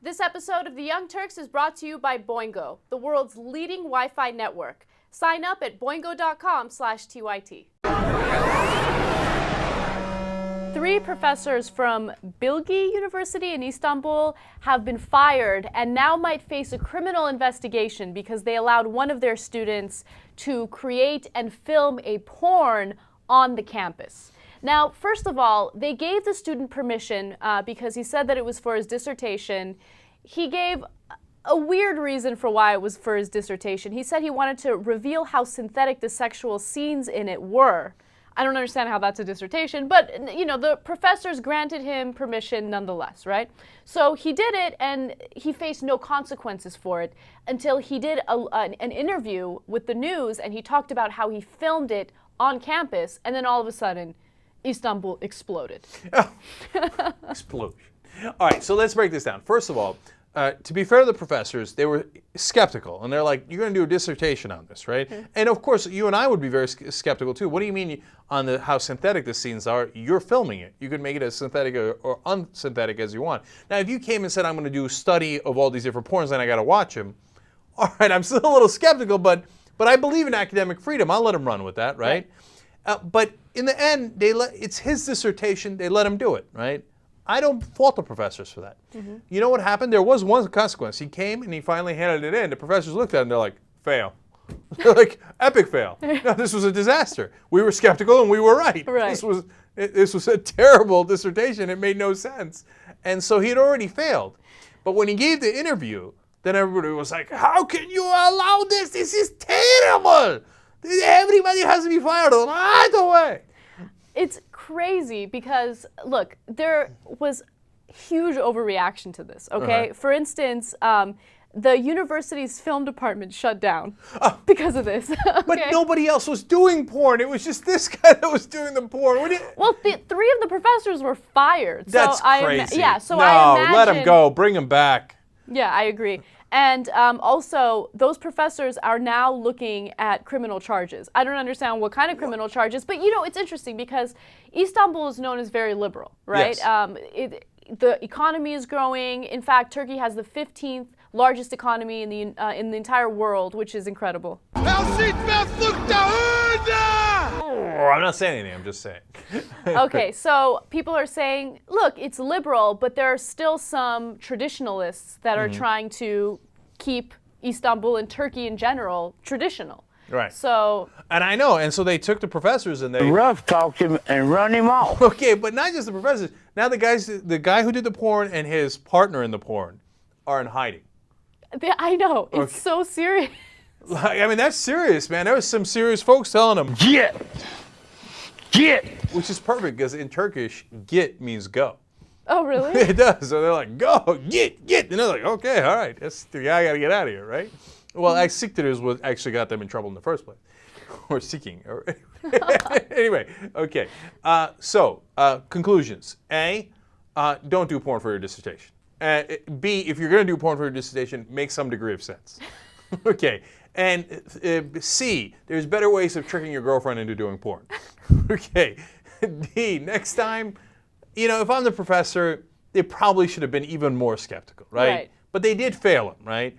This episode of The Young Turks is brought to you by Boingo, the world's leading Wi-Fi network. Sign up at boingo.com/TYT. 3 professors from Bilgi University in Istanbul have been fired and now might face a criminal investigation because they allowed one of their students to create and film a porn on the campus. Now, first of all, they gave the student permission because he said that it was for his dissertation. He gave a weird reason for why it was for his dissertation. He said he wanted to reveal how synthetic the sexual scenes in it were. I don't understand how that's a dissertation, but you know, the professors granted him permission nonetheless, right? So he did it and he faced no consequences for it until he did an interview with the news and he talked about how he filmed it on campus and then all of a sudden, Istanbul exploded. Explosion. All right, so let's break this down. First of all, to be fair to the professors, they were skeptical, and they're like, you're going to do a dissertation on this, right? Mm-hmm. And of course, you and I would be very skeptical too. What do you mean on how synthetic the scenes are? You're filming it. You can make it as synthetic or unsynthetic as you want. Now, if you came and said, I'm going to do a study of all these different porns and I got to watch them, all right, I'm still a little skeptical, but I believe in academic freedom. I'll let him run with that, right? But in the end, it's his dissertation. They let him do it, right? I don't fault the professors for that. Mm-hmm. You know what happened? There was one consequence. He came and he finally handed it in. The professors looked at him and they're like, fail. They're like, epic fail. No, this was a disaster. We were skeptical and we were right. This was a terrible dissertation. It made no sense. And so he had already failed. But when he gave the interview, then everybody was like, how can you allow this? This is terrible. Everybody has to be fired right away. It's crazy because, look, there was huge overreaction to this, okay? For instance, the university's film department shut down because of this. Okay? But nobody else was doing porn. It was just this guy that was doing the porn. Well, 3 of the professors were fired. That's crazy. So I imagine, let him go. Bring him back. Yeah, I agree. And also, those professors are now looking at criminal charges. I don't understand what kind of criminal charges, but you know, it's interesting because Istanbul is known as very liberal, right? Yes. The economy is growing. In fact, Turkey has the 15th largest economy in the entire world, which is incredible. I'm not saying anything, I'm just saying. Okay, so people are saying, look, it's liberal, but there are still some traditionalists that are trying to keep Istanbul and Turkey in general traditional. Right. So. And I know, and so they took the professors and they rough talked him and run him off. Okay, but not just the professors. Now the guy who did the porn and his partner in the porn are in hiding. I know, it's so serious. I mean, that's serious, man. There was some serious folks telling him, Get! Which is perfect, because in Turkish, get means go. Oh, really? It does. So they're like, go, get. And they're like, okay, all right. That's the guy, I got to get out of here, right? Well, Siktir is what actually got them in trouble in the first place. Or seeking. Anyway, okay. Conclusions. A, don't do porn for your dissertation. B, if you're going to do porn for your dissertation, make some degree of sense. Okay. And C, there's better ways of tricking your girlfriend into doing porn. Okay. D, next time, you know, if I'm the professor, they probably should have been even more skeptical, right? But they did fail him, right?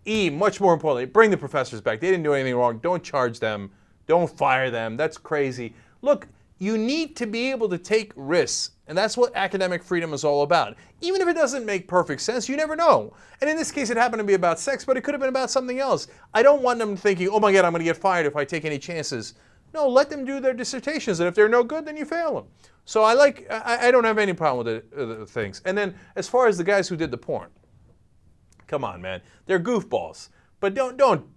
E, much more importantly, bring the professors back. They didn't do anything wrong. Don't charge them. Don't fire them. That's crazy. Look, you need to be able to take risks. And that's what academic freedom is all about. Even if it doesn't make perfect sense, you never know. And in this case, it happened to be about sex, but it could have been about something else. I don't want them thinking, oh my God, I'm going to get fired if I take any chances. No, let them do their dissertations. And if they're no good, then you fail them. So I don't have any problem with the things. And then as far as the guys who did the porn, come on, man. They're goofballs. But don't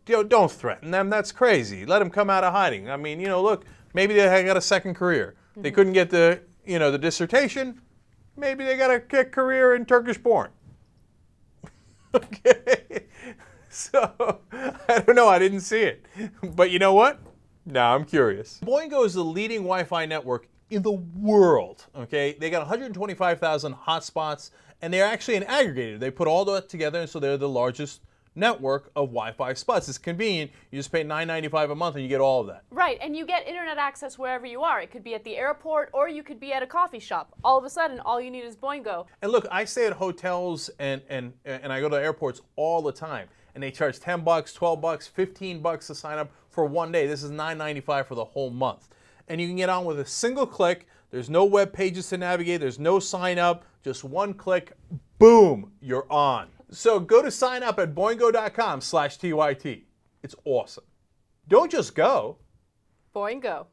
threaten them. That's crazy. Let them come out of hiding. I mean, you know, look, maybe they got a second career. They couldn't get the dissertation. Maybe they got a career in Turkish porn. Okay. So, I don't know. I didn't see it. But you know what? Now I'm curious. Boingo is the leading Wi-Fi network in the world. Okay. They got 125,000 hotspots, and they're actually an aggregator. They put all that together, and so they're the largest network of Wi-Fi spots. It's convenient. You just pay $9.95 a month and you get all of that. Right, and you get internet access wherever you are. It could be at the airport or you could be at a coffee shop. All of a sudden, all you need is Boingo. And look, I stay at hotels and I go to airports all the time, and they charge $10, $12, $15 to sign up for one day. This is $9.95 for the whole month. And you can get on with a single click. There's no web pages to navigate. There's no sign up. Just one click. Boom, you're on. So go to sign up at boingo.com/TYT. It's awesome. Don't just go. Boingo.